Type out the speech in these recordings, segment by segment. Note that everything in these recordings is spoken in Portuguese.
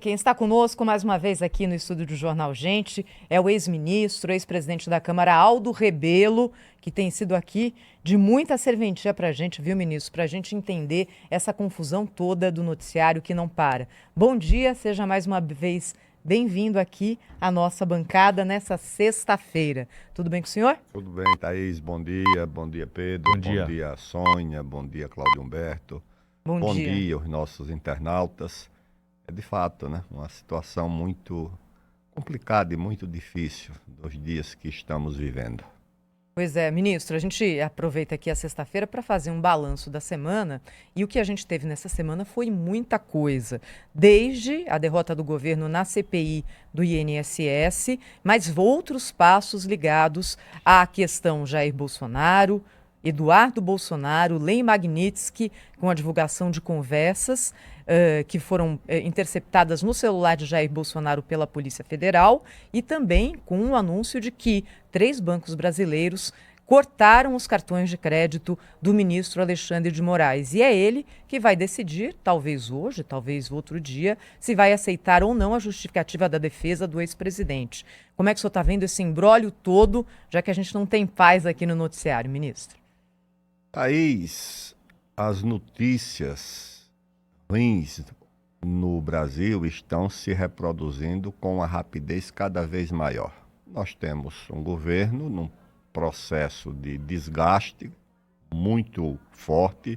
Quem está conosco mais uma vez aqui no estúdio do Jornal Gente é o ex-ministro, ex-presidente da Câmara, Aldo Rebelo, que tem sido aqui de muita serventia para a gente, viu, ministro? Para a gente entender essa confusão toda do noticiário que não para. Bom dia, seja mais uma vez bem-vindo aqui à nossa bancada nessa sexta-feira. Tudo bem com o senhor? Tudo bem, Thaís. Bom dia, Pedro. Bom dia. Bom dia, Sônia. Bom dia, Cláudio Humberto. Bom dia. Aos nossos internautas. É de fato, né, uma situação muito complicada e muito difícil dos dias que estamos vivendo. Pois é, ministro, a gente aproveita aqui a sexta-feira para fazer um balanço da semana e o que a gente teve nessa semana foi muita coisa. Desde a derrota do governo na CPI do INSS, mas outros passos ligados à questão Jair Bolsonaro, Eduardo Bolsonaro, Lei Magnitsky, com a divulgação de conversas que foram interceptadas no celular de Jair Bolsonaro pela Polícia Federal e também com o anúncio de que 3 bancos brasileiros cortaram os cartões de crédito do ministro Alexandre de Moraes. E é ele que vai decidir, talvez hoje, talvez outro dia, se vai aceitar ou não a justificativa da defesa do ex-presidente. Como é que o senhor está vendo esse imbróglio todo, já que a gente não tem paz aqui no noticiário, ministro? Thaís, as notícias ruins no Brasil estão se reproduzindo com uma rapidez cada vez maior. Nós temos um governo num processo de desgaste muito forte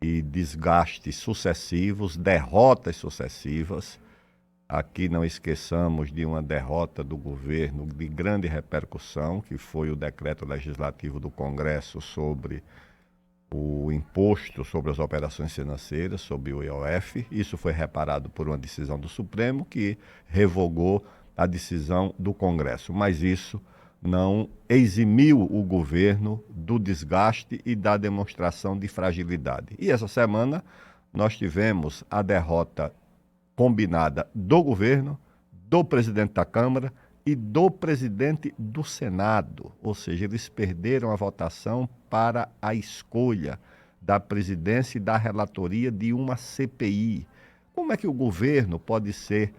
e desgastes sucessivos, derrotas sucessivas. Aqui não esqueçamos de uma derrota do governo de grande repercussão, que foi o decreto legislativo do Congresso sobre o imposto sobre as operações financeiras, sobre o IOF. Isso foi reparado por uma decisão do Supremo que revogou a decisão do Congresso. Mas isso não eximiu o governo do desgaste e da demonstração de fragilidade. E essa semana nós tivemos a derrota combinada do governo, do presidente da Câmara e do presidente do Senado. Ou seja, eles perderam a votação para a escolha da presidência e da relatoria de uma CPI. Como é que o governo pode ser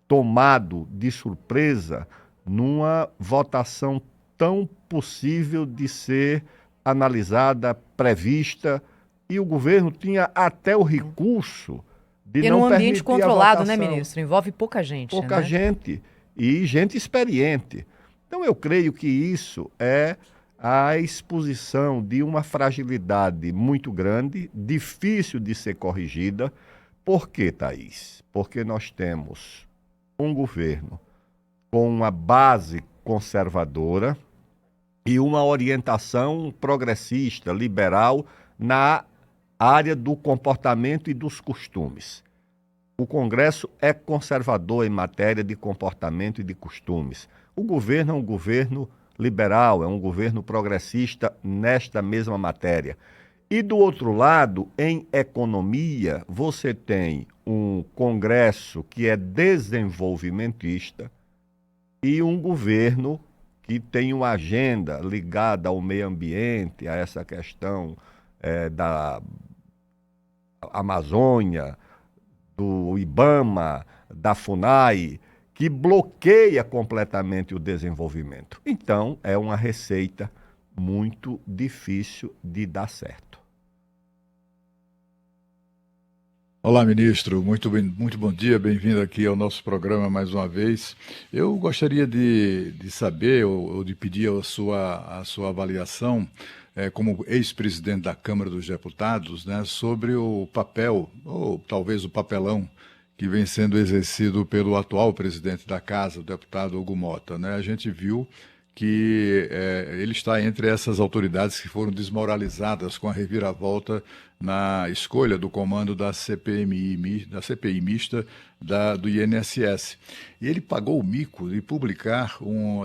tomado de surpresa numa votação tão possível de ser analisada, prevista, e o governo tinha até o recurso de não permitir a votação. E num ambiente controlado, né, ministro? Envolve pouca gente, Pouca gente e gente experiente. Então eu creio que isso é a exposição de uma fragilidade muito grande, difícil de ser corrigida. Por quê, Thaís? Porque nós temos um governo com uma base conservadora e uma orientação progressista, liberal, na área do comportamento e dos costumes. O Congresso é conservador em matéria de comportamento e de costumes. O governo é um governo liberal, é um governo progressista nesta mesma matéria. E do outro lado, em economia, você tem um Congresso que é desenvolvimentista e um governo que tem uma agenda ligada ao meio ambiente, a essa questão da Amazônia, do IBAMA, da FUNAI, que bloqueia completamente o desenvolvimento. Então, é uma receita muito difícil de dar certo. Olá, ministro. Muito bom dia. Bem-vindo aqui ao nosso programa mais uma vez. Eu gostaria de saber ou de pedir a sua avaliação como ex-presidente da Câmara dos Deputados, né, sobre o papel, ou talvez o papelão, que vem sendo exercido pelo atual presidente da Casa, o deputado Hugo Mota, né? A gente viu que ele está entre essas autoridades que foram desmoralizadas com a reviravolta na escolha do comando da CPI mista do INSS. E ele pagou o mico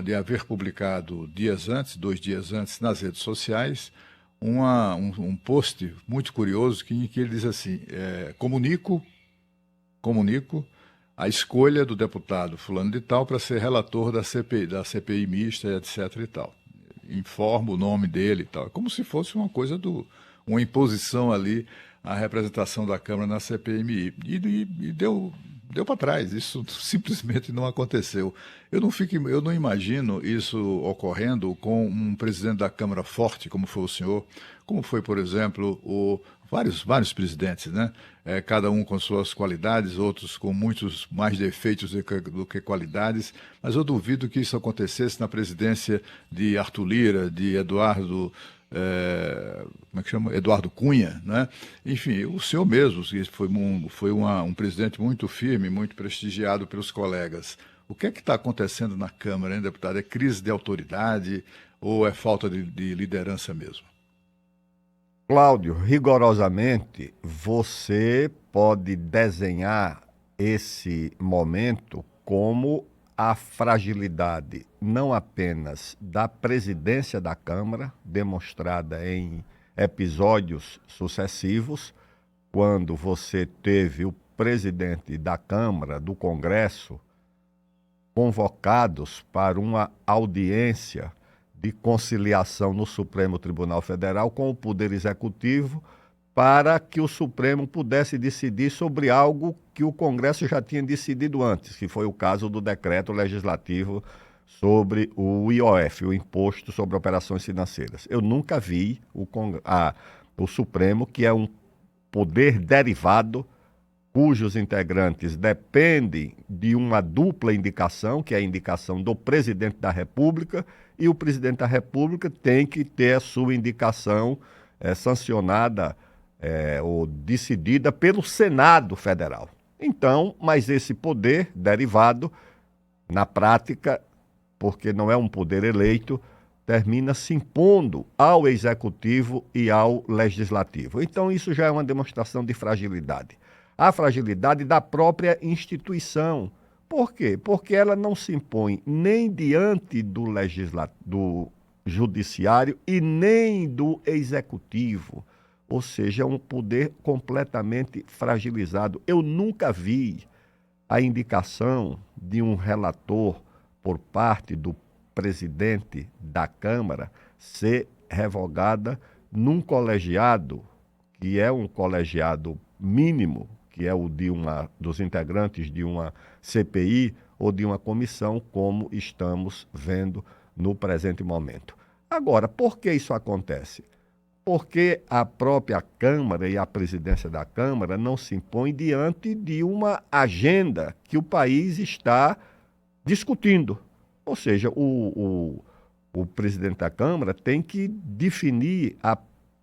de haver publicado 2 dias antes, nas redes sociais, um post muito curioso em que ele diz assim: comunico a escolha do deputado fulano de tal para ser relator da CPI mista, etc. e tal. Informa o nome dele e tal. Como se fosse uma coisa uma imposição ali à representação da Câmara na CPMI. E deu deu para trás, isso simplesmente não aconteceu. Eu não imagino isso ocorrendo com um presidente da Câmara forte, como foi o senhor, como foi, por exemplo, vários presidentes, né? Cada um com suas qualidades, outros com muitos mais defeitos do que qualidades, mas eu duvido que isso acontecesse na presidência de Arthur Lira, de Eduardo como é que chama? Eduardo Cunha, né? Enfim, o senhor mesmo foi um presidente muito firme, muito prestigiado pelos colegas. O que é que está acontecendo na Câmara, hein, deputado? É crise de autoridade ou é falta de liderança mesmo? Cláudio, rigorosamente, você pode desenhar esse momento como a fragilidade não apenas da presidência da Câmara, demonstrada em episódios sucessivos, quando você teve o presidente da Câmara, do Congresso, convocados para uma audiência de conciliação no Supremo Tribunal Federal com o Poder Executivo, para que o Supremo pudesse decidir sobre algo que o Congresso já tinha decidido antes, que foi o caso do decreto legislativo sobre o IOF, o Imposto sobre Operações Financeiras. Eu nunca vi o Supremo, que é um poder derivado, cujos integrantes dependem de uma dupla indicação, que é a indicação do presidente da República, e o presidente da República tem que ter a sua indicação sancionada ou decidida pelo Senado Federal. Então, mas esse poder derivado, na prática, porque não é um poder eleito, termina se impondo ao Executivo e ao Legislativo. Então, isso já é uma demonstração de fragilidade. A fragilidade da própria instituição. Por quê? Porque ela não se impõe nem diante do Judiciário e nem do Executivo. Ou seja, é um poder completamente fragilizado. Eu nunca vi a indicação de um relator por parte do presidente da Câmara ser revogada num colegiado, que é um colegiado mínimo, que é o dos integrantes de uma CPI ou de uma comissão, como estamos vendo no presente momento. Agora, por que isso acontece? Porque a própria Câmara e a presidência da Câmara não se impõe diante de uma agenda que o país está discutindo. Ou seja, o presidente da Câmara tem que definir a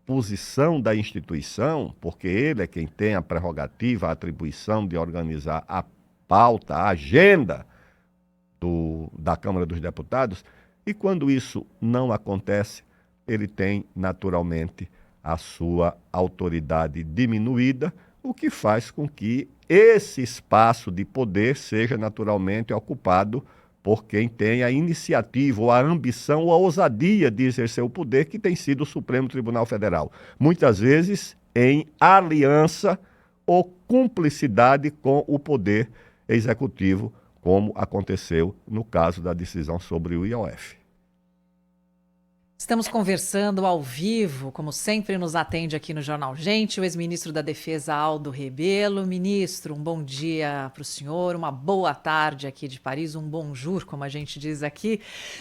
posição da instituição, porque ele é quem tem a prerrogativa, a atribuição de organizar a pauta, a agenda da Câmara dos Deputados, e quando isso não acontece, ele tem naturalmente a sua autoridade diminuída, o que faz com que esse espaço de poder seja naturalmente ocupado por quem tem a iniciativa, ou a ambição, ou a ousadia de exercer o poder, que tem sido o Supremo Tribunal Federal. Muitas vezes em aliança ou cumplicidade com o Poder Executivo, como aconteceu no caso da decisão sobre o IOF. Estamos conversando ao vivo, como sempre nos atende aqui no Jornal Gente, o ex-ministro da Defesa Aldo Rebelo. Ministro, um bom dia para o senhor, uma boa tarde aqui de Paris, um bonjour, como a gente diz aqui.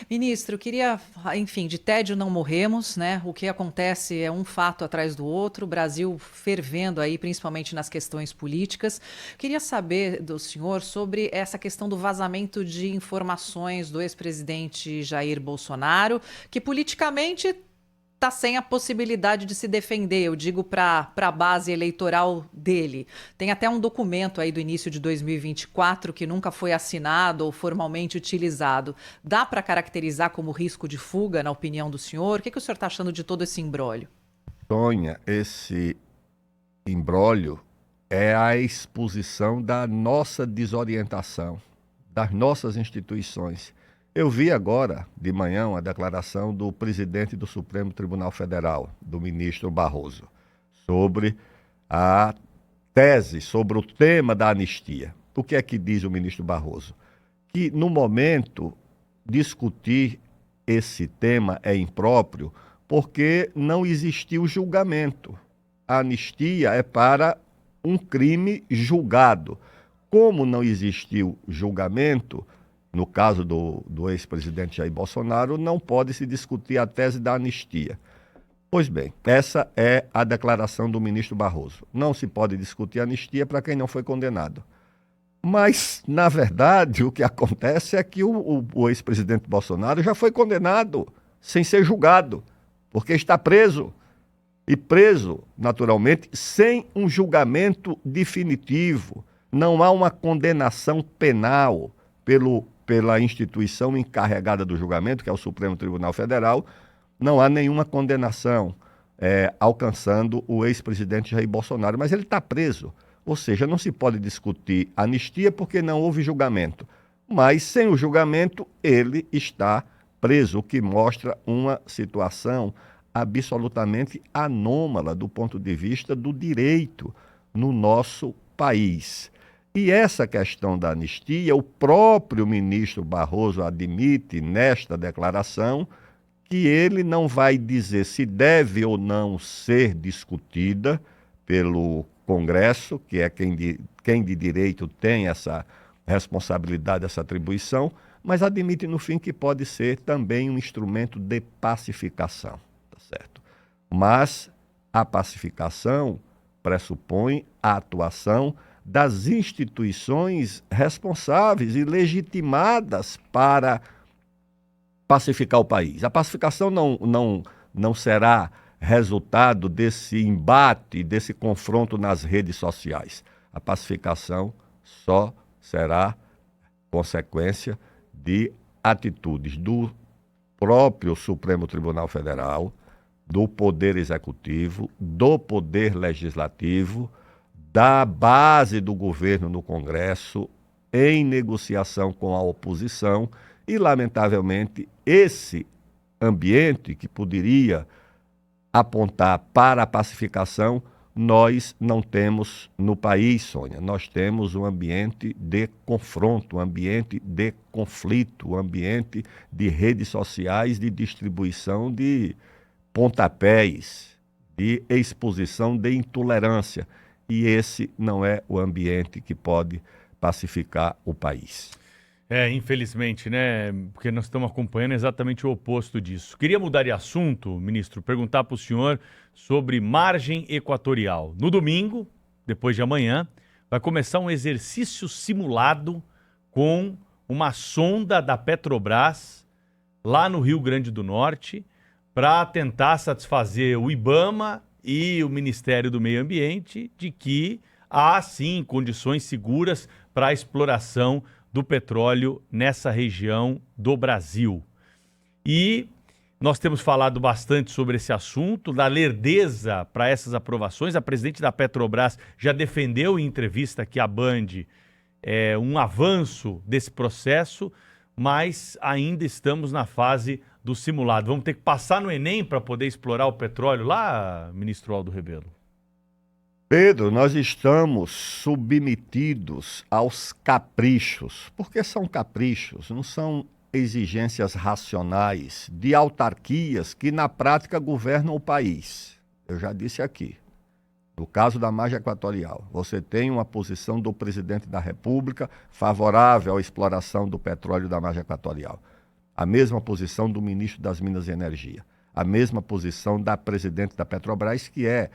Ministro, queria, enfim, de tédio não morremos, né? O que acontece é um fato atrás do outro, o Brasil fervendo aí, principalmente nas questões políticas. Queria saber do senhor sobre essa questão do vazamento de informações do ex-presidente Jair Bolsonaro, que politicamente está sem a possibilidade de se defender, eu digo para a base eleitoral dele. Tem até um documento aí do início de 2024 que nunca foi assinado ou formalmente utilizado. Dá para caracterizar como risco de fuga, na opinião do senhor? O que o senhor está achando de todo esse imbróglio? Sônia, esse imbróglio é a exposição da nossa desorientação, das nossas instituições. Eu vi agora, de manhã, uma declaração do presidente do Supremo Tribunal Federal, do ministro Barroso, sobre a tese, sobre o tema da anistia. O que é que diz o ministro Barroso? Que, no momento, discutir esse tema é impróprio porque não existiu julgamento. A anistia é para um crime julgado. como não existiu julgamento, no caso do ex-presidente Jair Bolsonaro, não pode se discutir a tese da anistia. Pois bem, essa é a declaração do ministro Barroso. Não se pode discutir anistia para quem não foi condenado. Mas, na verdade, o que acontece é que o ex-presidente Bolsonaro já foi condenado sem ser julgado, porque está preso. E preso, naturalmente, sem um julgamento definitivo. Não há uma condenação penal pela instituição encarregada do julgamento, que é o Supremo Tribunal Federal. Não há nenhuma condenação alcançando o ex-presidente Jair Bolsonaro, mas ele está preso. Ou seja, não se pode discutir anistia porque não houve julgamento. Mas, sem o julgamento, ele está preso, o que mostra uma situação absolutamente anômala do ponto de vista do direito no nosso país. E essa questão da anistia, o próprio ministro Barroso admite nesta declaração que ele não vai dizer se deve ou não ser discutida pelo Congresso, que é quem de direito tem essa responsabilidade, essa atribuição, mas admite no fim que pode ser também um instrumento de pacificação, tá certo? Mas a pacificação pressupõe a atuação das instituições responsáveis e legitimadas para pacificar o país. A pacificação não será resultado desse embate, desse confronto nas redes sociais. A pacificação só será consequência de atitudes do próprio Supremo Tribunal Federal, do Poder Executivo, do Poder Legislativo, da base do governo no Congresso, em negociação com a oposição. E, lamentavelmente, esse ambiente que poderia apontar para a pacificação, nós não temos no país, Sônia. Nós temos um ambiente de confronto, um ambiente de conflito, um ambiente de redes sociais, de distribuição de pontapés, de exposição de intolerância. E esse não é o ambiente que pode pacificar o país. Infelizmente, né? Porque nós estamos acompanhando exatamente o oposto disso. Queria mudar de assunto, ministro, perguntar para o senhor sobre margem equatorial. No domingo, depois de amanhã, vai começar um exercício simulado com uma sonda da Petrobras lá no Rio Grande do Norte para tentar satisfazer o IBAMA e o Ministério do Meio Ambiente de que há, sim, condições seguras para a exploração do petróleo nessa região do Brasil. E nós temos falado bastante sobre esse assunto, da lerdeza para essas aprovações. A presidente da Petrobras já defendeu em entrevista aqui à Band um avanço desse processo, mas ainda estamos na fase do simulado. Vamos ter que passar no Enem para poder explorar o petróleo lá, ministro Aldo Rebelo? Pedro, nós estamos submetidos aos caprichos, porque são caprichos, não são exigências racionais de autarquias que na prática governam o país. Eu já disse aqui, no caso da margem equatorial, você tem uma posição do presidente da República favorável à exploração do petróleo da margem equatorial. A mesma posição do ministro das Minas e Energia. A mesma posição da presidente da Petrobras, que é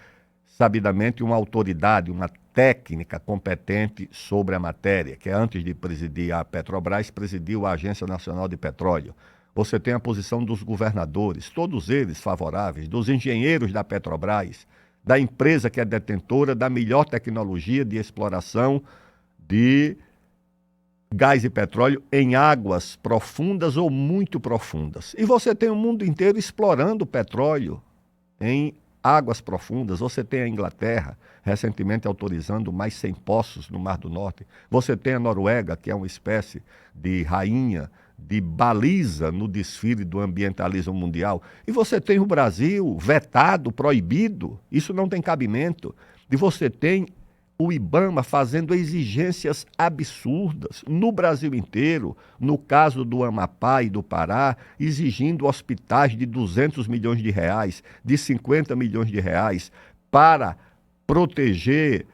sabidamente uma autoridade, uma técnica competente sobre a matéria, que antes de presidir a Petrobras, presidiu a Agência Nacional de Petróleo. Você tem a posição dos governadores, todos eles favoráveis, dos engenheiros da Petrobras, da empresa que é detentora da melhor tecnologia de exploração de gás e petróleo em águas profundas ou muito profundas. E você tem o mundo inteiro explorando petróleo em águas profundas. Você tem a Inglaterra, recentemente autorizando mais 100 poços no Mar do Norte. Você tem a Noruega, que é uma espécie de rainha, de baliza no desfile do ambientalismo mundial. E você tem o Brasil vetado, proibido. Isso não tem cabimento. E você tem o IBAMA fazendo exigências absurdas no Brasil inteiro, no caso do Amapá e do Pará, exigindo hospitais de 200 milhões de reais, de 50 milhões de reais, para proteger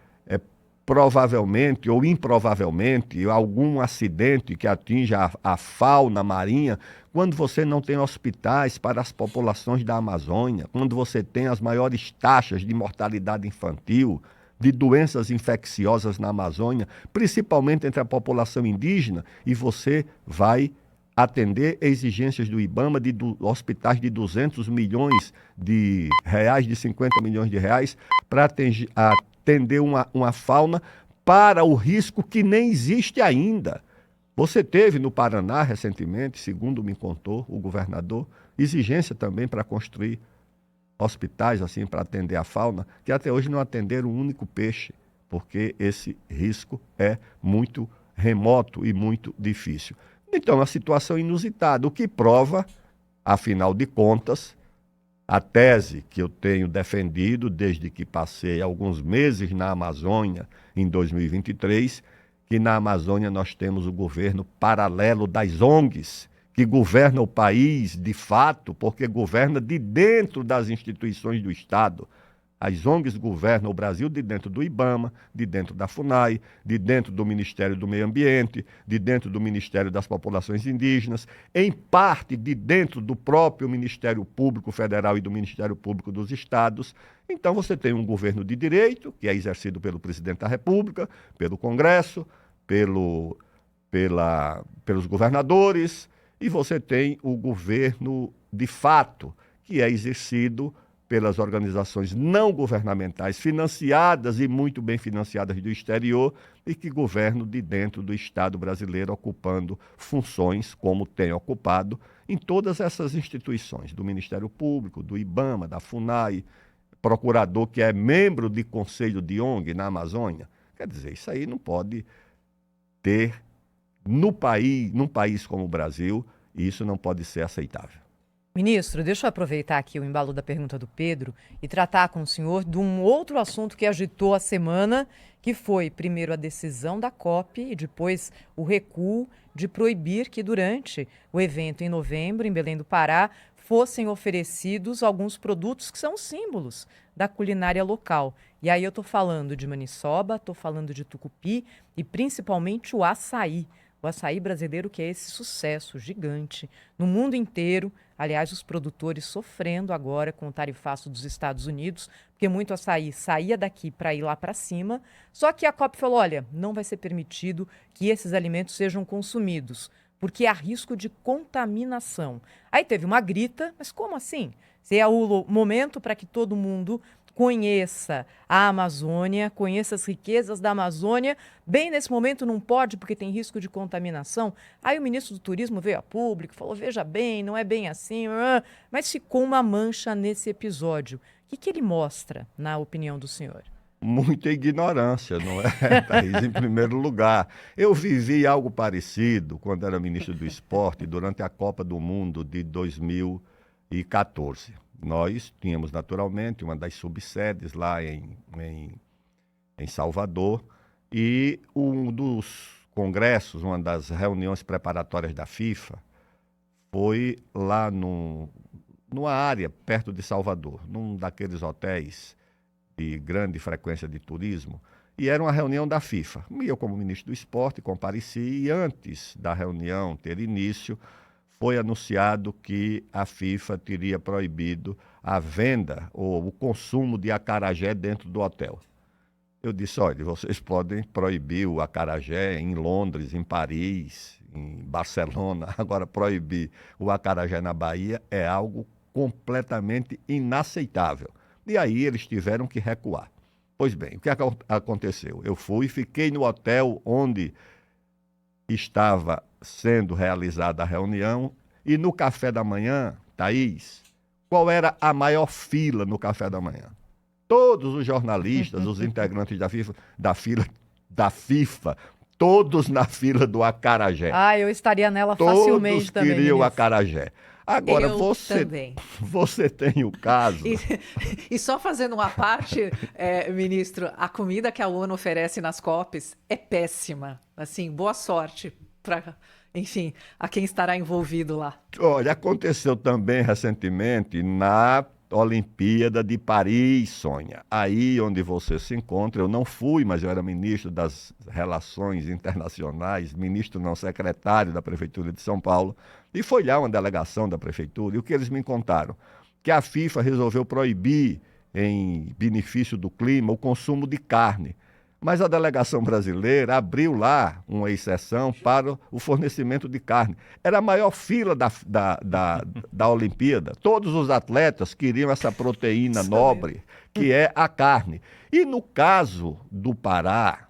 provavelmente ou improvavelmente algum acidente que atinja a fauna marinha, quando você não tem hospitais para as populações da Amazônia, quando você tem as maiores taxas de mortalidade infantil, de doenças infecciosas na Amazônia, principalmente entre a população indígena, e você vai atender exigências do IBAMA de hospitais de 200 milhões de reais, de 50 milhões de reais, para atender uma fauna para o risco que nem existe ainda. Você teve no Paraná recentemente, segundo me contou o governador, exigência também para construir hospitais assim para atender a fauna, que até hoje não atenderam um único peixe, porque esse risco é muito remoto e muito difícil. Então, é uma situação inusitada, o que prova, afinal de contas, a tese que eu tenho defendido desde que passei alguns meses na Amazônia, em 2023, que na Amazônia nós temos o governo paralelo das ONGs, que governa o país de fato, porque governa de dentro das instituições do Estado. As ONGs governam o Brasil de dentro do IBAMA, de dentro da FUNAI, de dentro do Ministério do Meio Ambiente, de dentro do Ministério das Populações Indígenas, em parte de dentro do próprio Ministério Público Federal e do Ministério Público dos Estados. Então você tem um governo de direito, que é exercido pelo Presidente da República, pelo Congresso, pelos governadores, e você tem o governo de fato, que é exercido pelas organizações não governamentais, financiadas e muito bem financiadas do exterior, e que governam de dentro do Estado brasileiro, ocupando funções como tem ocupado em todas essas instituições, do Ministério Público, do IBAMA, da FUNAI, procurador que é membro de conselho de ONG na Amazônia. Quer dizer, isso aí não pode ter num país como o Brasil, e isso não pode ser aceitável. Ministro, deixa eu aproveitar aqui o embalo da pergunta do Pedro e tratar com o senhor de um outro assunto que agitou a semana, que foi, primeiro, a decisão da COP e depois o recuo de proibir que durante o evento em novembro, em Belém do Pará, fossem oferecidos alguns produtos que são símbolos da culinária local. E aí eu estou falando de maniçoba, estou falando de tucupi e principalmente o açaí. O açaí brasileiro, que é esse sucesso gigante no mundo inteiro. Aliás, os produtores sofrendo agora com o tarifaço dos Estados Unidos, porque muito açaí saía daqui para ir lá para cima. Só que a COP falou, olha, não vai ser permitido que esses alimentos sejam consumidos, porque há risco de contaminação. Aí teve uma grita, mas como assim? Se é o momento para que todo mundo conheça a Amazônia, conheça as riquezas da Amazônia, bem nesse momento não pode porque tem risco de contaminação. Aí o ministro do Turismo veio a público, falou, veja bem, não é bem assim, mas ficou uma mancha nesse episódio. O que ele mostra, na opinião do senhor? Muita ignorância, não é, Thaís? Em primeiro lugar, eu vivi algo parecido quando era ministro do Esporte, durante a Copa do Mundo de 2014. Nós tínhamos, naturalmente, uma das subsedes lá em Salvador, e um dos congressos, uma das reuniões preparatórias da FIFA, foi lá numa área perto de Salvador, num daqueles hotéis de grande frequência de turismo, e era uma reunião da FIFA. E eu, como ministro do Esporte, compareci, e antes da reunião ter início, foi anunciado que a FIFA teria proibido a venda ou o consumo de acarajé dentro do hotel. Eu disse, olha, vocês podem proibir o acarajé em Londres, em Paris, em Barcelona. Agora, proibir o acarajé na Bahia é algo completamente inaceitável. E aí eles tiveram que recuar. Pois bem, o que aconteceu? Eu fiquei no hotel onde estava sendo realizada a reunião, e no café da manhã, Thaís, qual era a maior fila no café da manhã? Todos os jornalistas, os integrantes da FIFA, todos na fila do acarajé. Ah, eu estaria nela facilmente também. Todos queriam ministro. acarajé. Agora, Também. Você tem o caso... E só fazendo uma parte, ministro, a comida que a ONU oferece nas COPs é péssima. Assim, boa sorte para, enfim, a quem estará envolvido lá. Olha, aconteceu também recentemente na Olimpíada de Paris, Sônia. Aí onde você se encontra, eu não fui, mas eu era ministro das Relações Internacionais, ministro não, secretário da Prefeitura de São Paulo, e foi lá uma delegação da Prefeitura, e o que eles me contaram? Que a FIFA resolveu proibir, em benefício do clima, o consumo de carne. Mas a delegação brasileira abriu lá uma exceção para o fornecimento de carne. Era a maior fila da Olimpíada. Todos os atletas queriam essa proteína nobre, que é a carne. E no caso do Pará,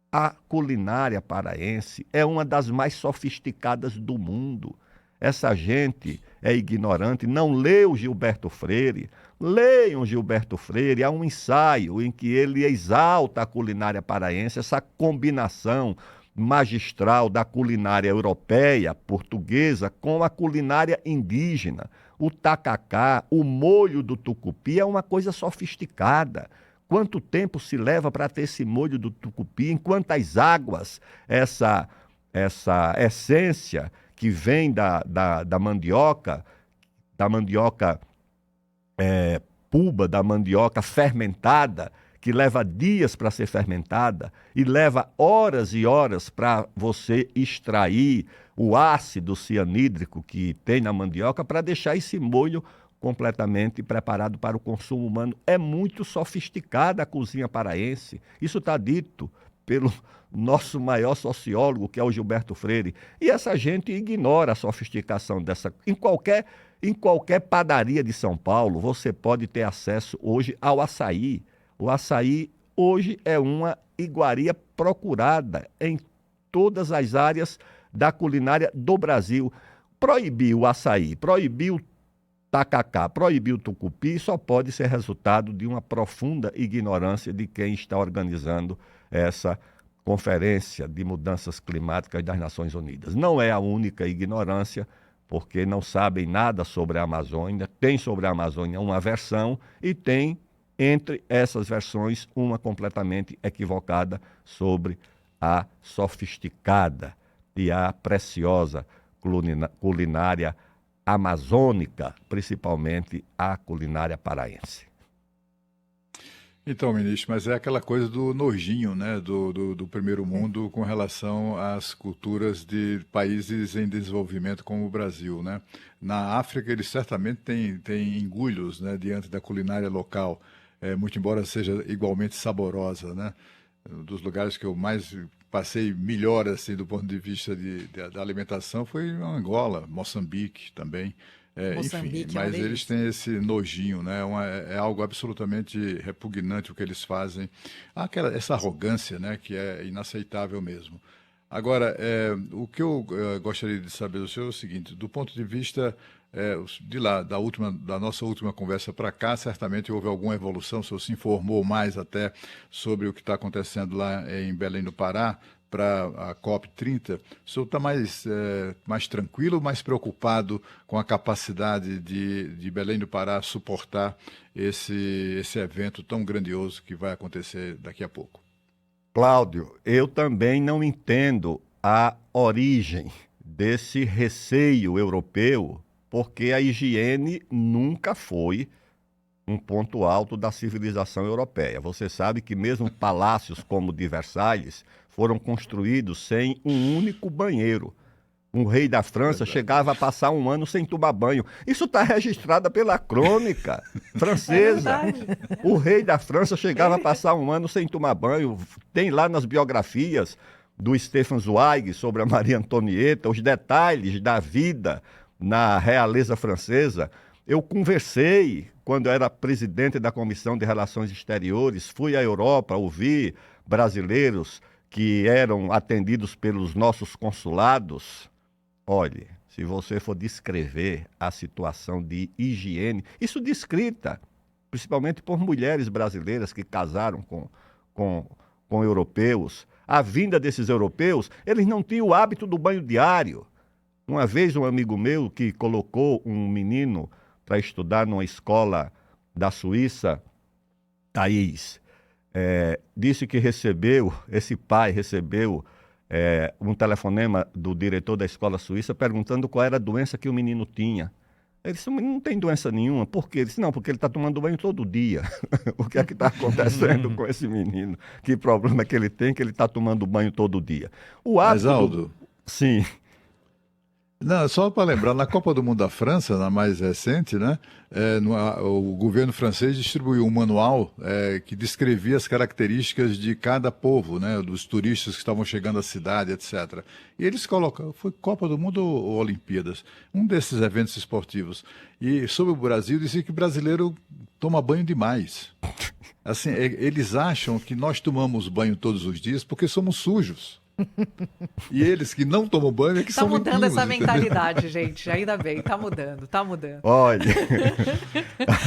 a culinária paraense é uma das mais sofisticadas do mundo. Essa gente é ignorante, não leu Gilberto Freire. Leiam Gilberto Freire, há um ensaio em que ele exalta a culinária paraense, essa combinação magistral da culinária europeia, portuguesa, com a culinária indígena. O tacacá, o molho do tucupi é uma coisa sofisticada. Quanto tempo se leva para ter esse molho do tucupi? Em quantas águas essa essência que vem da mandioca puba, da mandioca fermentada, que leva dias para ser fermentada e leva horas e horas para você extrair o ácido cianídrico que tem na mandioca para deixar esse molho completamente preparado para o consumo humano. É muito sofisticada a cozinha paraense. Isso está dito pelo nosso maior sociólogo, que é o Gilberto Freire. E essa gente ignora a sofisticação dessa. Em qualquer padaria de São Paulo, você pode ter acesso hoje ao açaí. O açaí hoje é uma iguaria procurada em todas as áreas da culinária do Brasil. Proibir o açaí, proibir o tacacá, proibir o tucupi, só pode ser resultado de uma profunda ignorância de quem está organizando essa Conferência de Mudanças Climáticas das Nações Unidas. Não é a única ignorância, porque não sabem nada sobre a Amazônia. Tem sobre a Amazônia uma versão e tem, entre essas versões, uma completamente equivocada sobre a sofisticada e a preciosa culinária amazônica, principalmente a culinária paraense. Então, ministro, mas é aquela coisa do nojinho, né, do primeiro mundo com relação às culturas de países em desenvolvimento como o Brasil, né? Na África, eles certamente têm engulhos, né, diante da culinária local, muito embora seja igualmente saborosa, né? Um dos lugares que eu mais passei melhor, assim, do ponto de vista da alimentação foi em Angola, Moçambique também. Moçambique Enfim, é uma mas eles delícia. têm esse nojinho, né? É algo absolutamente repugnante o que eles fazem. Essa arrogância, né? Que é inaceitável mesmo. Agora, o que eu gostaria de saber do senhor é o seguinte: do ponto de vista de lá, da nossa última conversa para cá, certamente houve alguma evolução, o senhor se informou mais até sobre o que está acontecendo lá em Belém do Pará, para a COP30, o senhor está mais tranquilo ou mais preocupado com a capacidade de Belém do Pará suportar esse evento tão grandioso que vai acontecer daqui a pouco? Cláudio, eu também não entendo a origem desse receio europeu, porque a higiene nunca foi um ponto alto da civilização europeia. Você sabe que mesmo palácios como o de Versalhes foram construídos sem um único banheiro. Um rei da França chegava a passar um ano sem tomar banho. Isso está registrado pela crônica francesa. O rei da França chegava a passar um ano sem tomar banho. Tem lá nas biografias do Stefan Zweig sobre a Maria Antonieta os detalhes da vida na realeza francesa. Eu conversei, quando eu era presidente da Comissão de Relações Exteriores, fui à Europa ouvir brasileiros que eram atendidos pelos nossos consulados. Olhe, se você for descrever a situação de higiene, isso descrita, principalmente por mulheres brasileiras que casaram com europeus, a vinda desses europeus, eles não tinham o hábito do banho diário. Uma vez um amigo meu que colocou um menino para estudar numa escola da Suíça, Thaís, disse que esse pai recebeu um telefonema do diretor da escola suíça perguntando qual era a doença que o menino tinha. Ele disse, não tem doença nenhuma. Por quê? Ele disse, não, porque ele está tomando banho todo dia. O que é que está acontecendo com esse menino? Que problema é que ele tem que ele está tomando banho todo dia? O hábito... Mas, Aldo... Sim. Não, só para lembrar, na Copa do Mundo da França, na mais recente, né, o governo francês distribuiu um manual que descrevia as características de cada povo, né, dos turistas que estavam chegando à cidade, etc. E eles colocam, foi Copa do Mundo ou Olimpíadas, um desses eventos esportivos. E sobre o Brasil, dizia que o brasileiro toma banho demais. Assim, eles acham que nós tomamos banho todos os dias porque somos sujos. E eles que não tomam banho é que são limpinhos. Tá mudando essa mentalidade, gente. Ainda bem, tá mudando, tá mudando. Olha...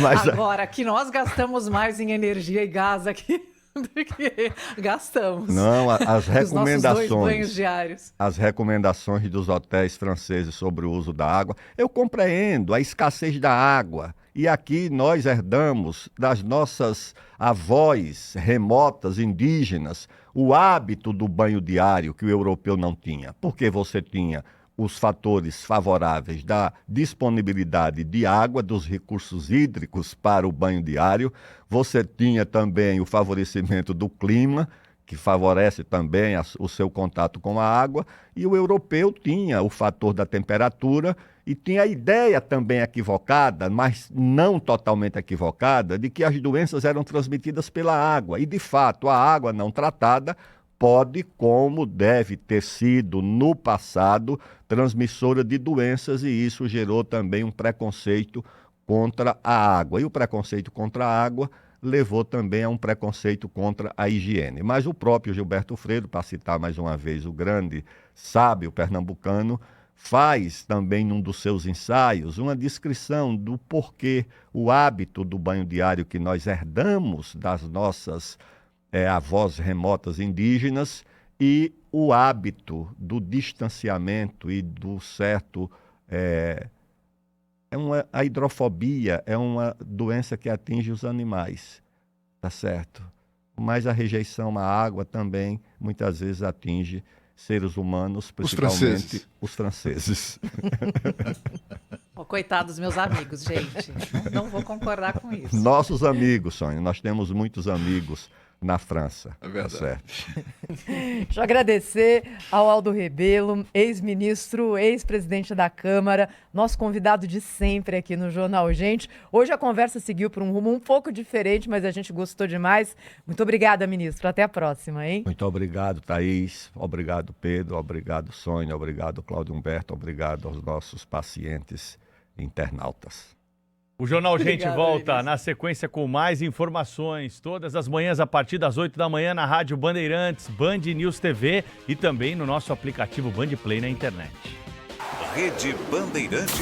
Mas... Agora, que nós gastamos mais em energia e gás aqui do que gastamos. Não, as recomendações... Os nossos 2 banhos diários. As recomendações dos hotéis franceses sobre o uso da água. Eu compreendo a escassez da água. E aqui nós herdamos das nossas avós remotas, indígenas, o hábito do banho diário que o europeu não tinha. Porque você tinha os fatores favoráveis da disponibilidade de água, dos recursos hídricos para o banho diário. Você tinha também o favorecimento do clima, que favorece também o seu contato com a água, e o europeu tinha o fator da temperatura e tinha a ideia também equivocada, mas não totalmente equivocada, de que as doenças eram transmitidas pela água. E, de fato, a água não tratada pode, como deve ter sido no passado, transmissora de doenças, e isso gerou também um preconceito contra a água. E o preconceito contra a água levou também a um preconceito contra a higiene. Mas o próprio Gilberto Freire, para citar mais uma vez o grande sábio pernambucano, faz também num dos seus ensaios uma descrição do porquê o hábito do banho diário que nós herdamos das nossas avós remotas indígenas e o hábito do distanciamento e do certo... a hidrofobia é uma doença que atinge os animais, tá certo? Mas a rejeição à água também muitas vezes atinge seres humanos, principalmente os franceses. Oh, coitados meus amigos, gente. Não vou concordar com isso. Nossos amigos, Sônia, nós temos muitos amigos na França. É verdade. Tá certo? Deixa eu agradecer ao Aldo Rebelo, ex-ministro, ex-presidente da Câmara, nosso convidado de sempre aqui no Jornal Gente. Hoje a conversa seguiu por um rumo um pouco diferente, mas a gente gostou demais. Muito obrigada, ministro. Até a próxima, hein? Muito obrigado, Thaís. Obrigado, Pedro. Obrigado, Sônia. Obrigado, Cláudio Humberto. Obrigado aos nossos pacientes internautas. O Jornal Gente Obrigado, volta Elis. na sequência com mais informações, todas as manhãs a partir das 8 da manhã na Rádio Bandeirantes, Band News TV e também no nosso aplicativo Band Play na internet. Rede Bandeirantes